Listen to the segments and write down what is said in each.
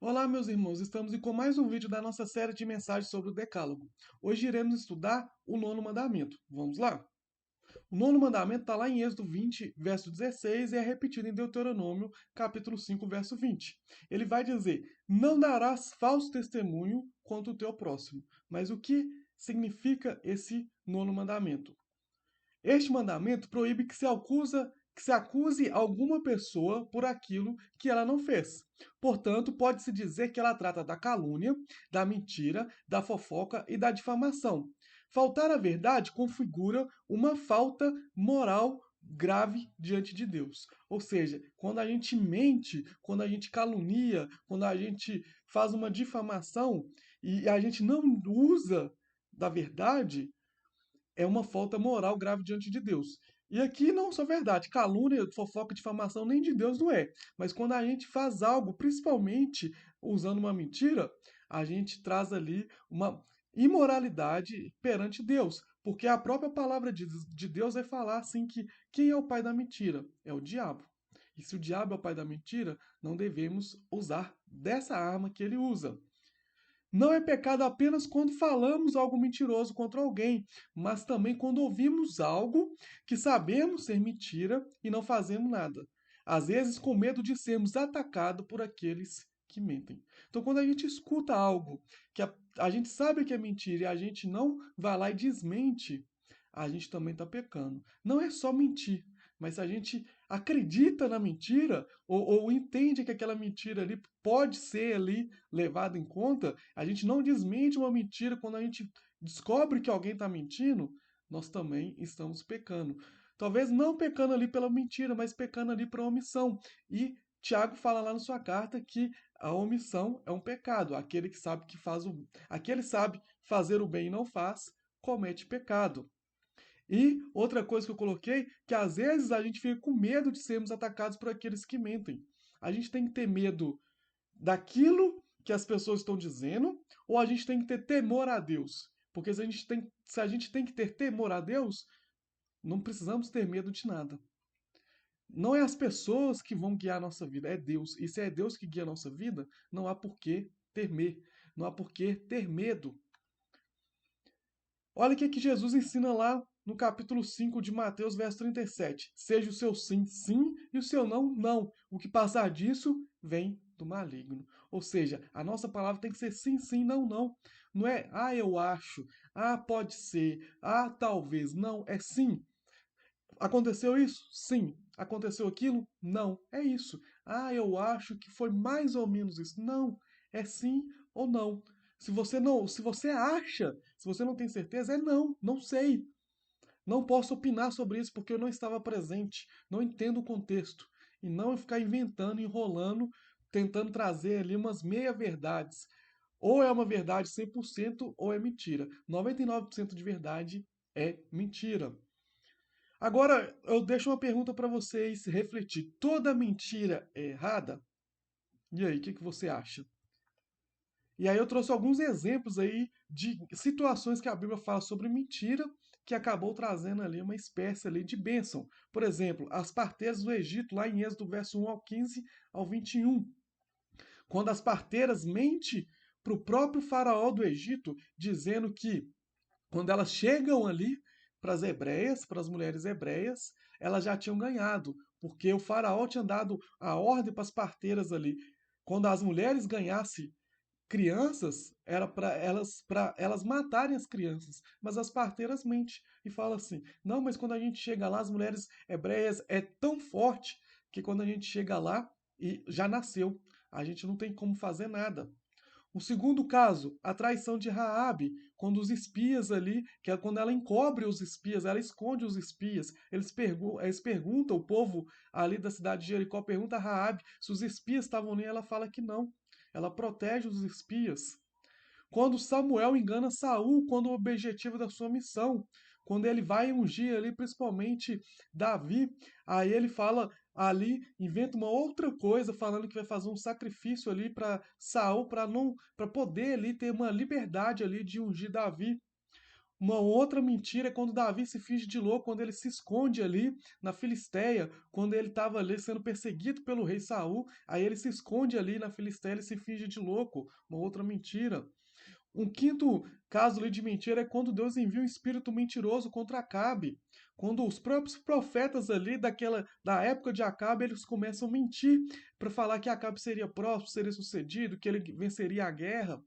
Olá, meus irmãos, estamos com mais um vídeo da nossa série de mensagens sobre o Decálogo. Hoje iremos estudar o nono mandamento. Vamos lá? O nono mandamento está lá em Êxodo 20, verso 16, e é repetido em Deuteronômio, capítulo 5, verso 20. Ele vai dizer: Não darás falso testemunho contra o teu próximo. Mas o que significa esse nono mandamento? Este mandamento proíbe que se acuse alguma pessoa por aquilo que ela não fez. Portanto, pode-se dizer que ela trata da calúnia, da mentira, da fofoca e da difamação. Faltar à verdade configura uma falta moral grave diante de Deus. Ou seja, quando a gente mente, quando a gente calunia, quando a gente faz uma difamação e a gente não usa da verdade, é uma falta moral grave diante de Deus. E aqui não só verdade, calúnia, fofoca, difamação nem de Deus não é. Mas quando a gente faz algo, principalmente usando uma mentira, a gente traz ali uma imoralidade perante Deus. Porque a própria palavra de Deus vai falar assim que quem é o pai da mentira? É o diabo. E se o diabo é o pai da mentira, não devemos usar dessa arma que ele usa. Não é pecado apenas quando falamos algo mentiroso contra alguém, mas também quando ouvimos algo que sabemos ser mentira e não fazemos nada. Às vezes, com medo de sermos atacados por aqueles que mentem. Então, quando a gente escuta algo que a gente sabe que é mentira e a gente não vai lá e desmente, a gente também está pecando. Não é só mentir, mas se a gente acredita na mentira ou entende que aquela mentira ali pode ser ali levada em conta, a gente não desmente uma mentira quando a gente descobre que alguém está mentindo, nós também estamos pecando. Talvez não pecando ali pela mentira, mas pecando ali por omissão. E Tiago fala lá na sua carta que a omissão é um pecado. Aquele sabe fazer o bem e não faz, comete pecado. E outra coisa que eu coloquei, que às vezes a gente fica com medo de sermos atacados por aqueles que mentem. A gente tem que ter medo daquilo que as pessoas estão dizendo, ou a gente tem que ter temor a Deus? Porque se a gente tem que ter temor a Deus, não precisamos ter medo de nada. Não é as pessoas que vão guiar a nossa vida, é Deus. E se é Deus que guia a nossa vida, não há por que temer, não há por que ter medo. Olha o que Jesus ensina lá no capítulo 5 de Mateus, verso 37. Seja o seu sim, sim, e o seu não, não. O que passar disso vem do maligno. Ou seja, a nossa palavra tem que ser sim, sim, não, não. Não é, eu acho, pode ser, talvez. Não, é sim. Aconteceu isso? Sim. Aconteceu aquilo? Não. É isso. Eu acho que foi mais ou menos isso. Não. É sim ou não. Se você acha, se você não tem certeza, é não, não sei. Não posso opinar sobre isso porque eu não estava presente, não entendo o contexto. E não ficar inventando, enrolando, tentando trazer ali umas meia-verdades. Ou é uma verdade 100% ou é mentira. 99% de verdade é mentira. Agora, eu deixo uma pergunta para vocês refletir. Toda mentira é errada? E aí, o que você acha? E aí eu trouxe alguns exemplos aí de situações que a Bíblia fala sobre mentira, que acabou trazendo ali uma espécie ali de bênção. Por exemplo, as parteiras do Egito, lá em Êxodo verso 1 ao 15 ao 21. Quando as parteiras mentem para o próprio faraó do Egito, dizendo que quando elas chegam ali para as hebreias, para as mulheres hebreias, elas já tinham ganhado, porque o faraó tinha dado a ordem para as parteiras ali. Quando as mulheres ganhassem crianças, era para elas matarem as crianças. Mas as parteiras mentem e falam assim: não, mas quando a gente chega lá, as mulheres hebreias é tão forte que quando a gente chega lá e já nasceu, a gente não tem como fazer nada. O segundo caso, a traição de Raabe, quando os espias ali, que é quando ela encobre os espias, ela esconde os espias. Eles perguntam, o povo ali da cidade de Jericó pergunta a Raabe se os espias estavam ali, ela fala que não. Ela protege os espias. Quando Samuel engana Saul, quando o objetivo da sua missão, quando ele vai ungir ali, principalmente Davi, aí ele fala ali, inventa uma outra coisa, falando que vai fazer um sacrifício ali para Saul, para poder ali ter uma liberdade ali de ungir Davi. Uma outra mentira é quando Davi se finge de louco, quando ele se esconde ali na Filisteia, quando ele estava ali sendo perseguido pelo rei Saul, aí ele se esconde ali na Filisteia e se finge de louco. Uma outra mentira. Um quinto caso ali de mentira é quando Deus envia um espírito mentiroso contra Acabe. Quando os próprios profetas ali da época de Acabe, eles começam a mentir para falar que Acabe seria próspero, seria sucedido, que ele venceria a guerra.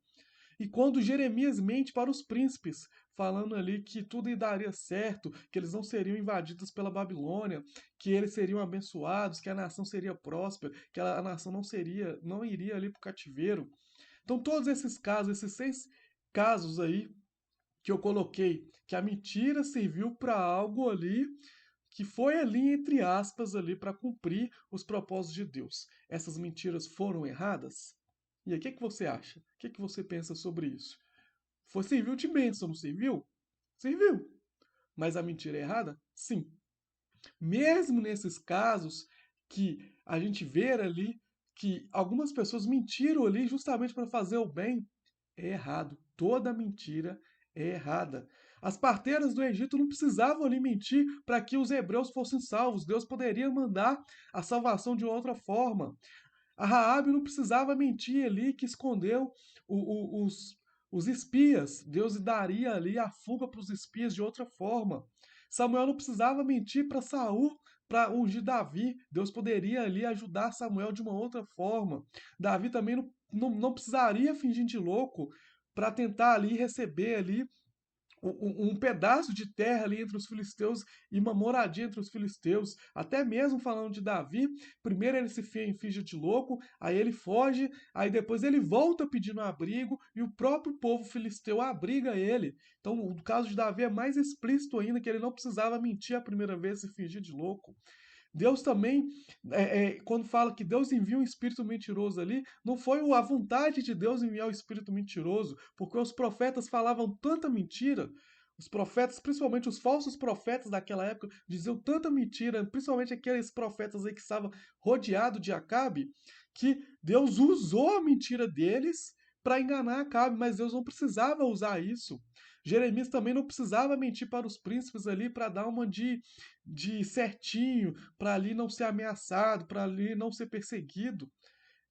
E quando Jeremias mente para os príncipes, falando ali que tudo daria certo, que eles não seriam invadidos pela Babilônia, que eles seriam abençoados, que a nação seria próspera, que a nação não iria ali para o cativeiro. Então, todos esses casos, esses 6 casos aí que eu coloquei, que a mentira serviu para algo ali que foi ali, entre aspas, ali para cumprir os propósitos de Deus. Essas mentiras foram erradas? E aí, o que você acha? O que você pensa sobre isso? Serviu de bênção, não serviu? Serviu. Mas a mentira é errada? Sim. Mesmo nesses casos que a gente vê ali que algumas pessoas mentiram ali justamente para fazer o bem, é errado. Toda mentira é errada. As parteiras do Egito não precisavam ali mentir para que os hebreus fossem salvos. Deus poderia mandar a salvação de outra forma. A Raabe não precisava mentir ali que escondeu os espias. Deus daria ali a fuga para os espias de outra forma. Samuel não precisava mentir para Saul para ungir Davi. Deus poderia ali ajudar Samuel de uma outra forma. Davi também não precisaria fingir de louco para tentar ali receber ali um pedaço de terra ali entre os filisteus e uma moradia entre os filisteus. Até mesmo falando de Davi, primeiro ele se finge de louco, aí ele foge, aí depois ele volta pedindo abrigo e o próprio povo filisteu abriga ele. Então o caso de Davi é mais explícito ainda, que ele não precisava mentir a primeira vez e se fingir de louco. Deus também, quando fala que Deus envia um espírito mentiroso ali, não foi a vontade de Deus enviar o espírito mentiroso, porque os profetas falavam tanta mentira. Os profetas, principalmente os falsos profetas daquela época, diziam tanta mentira, principalmente aqueles profetas aí que estavam rodeados de Acabe, que Deus usou a mentira deles para enganar Acabe, mas Deus não precisava usar isso. Jeremias também não precisava mentir para os príncipes ali para dar uma de certinho, para ali não ser ameaçado, para ali não ser perseguido.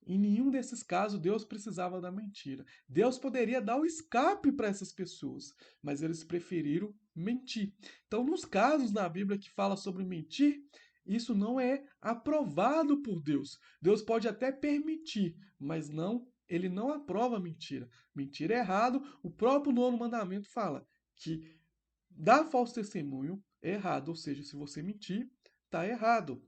Em nenhum desses casos Deus precisava da mentira. Deus poderia dar o escape para essas pessoas, mas eles preferiram mentir. Então, nos casos na Bíblia que fala sobre mentir, isso não é aprovado por Deus. Deus pode até permitir, mas ele não aprova mentira. Mentira é errado. O próprio nono mandamento fala que dar falso testemunho é errado, ou seja, se você mentir, está errado.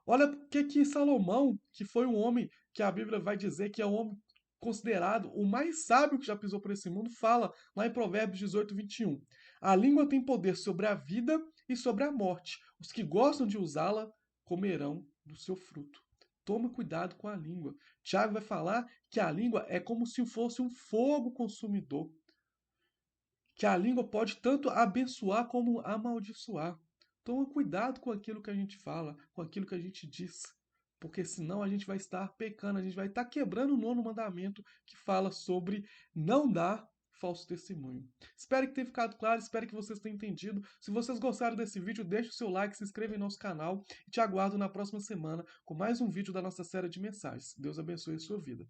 Olha o que Salomão, que foi um homem que a Bíblia vai dizer que é um homem considerado o mais sábio que já pisou por esse mundo, fala lá em Provérbios 18, 21. A língua tem poder sobre a vida e sobre a morte. Os que gostam de usá-la comerão do seu fruto. Toma cuidado com a língua. Tiago vai falar que a língua é como se fosse um fogo consumidor. Que a língua pode tanto abençoar como amaldiçoar. Toma cuidado com aquilo que a gente fala, com aquilo que a gente diz, porque senão a gente vai estar pecando, a gente vai estar quebrando o nono mandamento que fala sobre não dar falso testemunho. Espero que tenha ficado claro, espero que vocês tenham entendido. Se vocês gostaram desse vídeo, deixe o seu like, se inscreva em nosso canal e te aguardo na próxima semana com mais um vídeo da nossa série de mensagens. Deus abençoe a sua vida.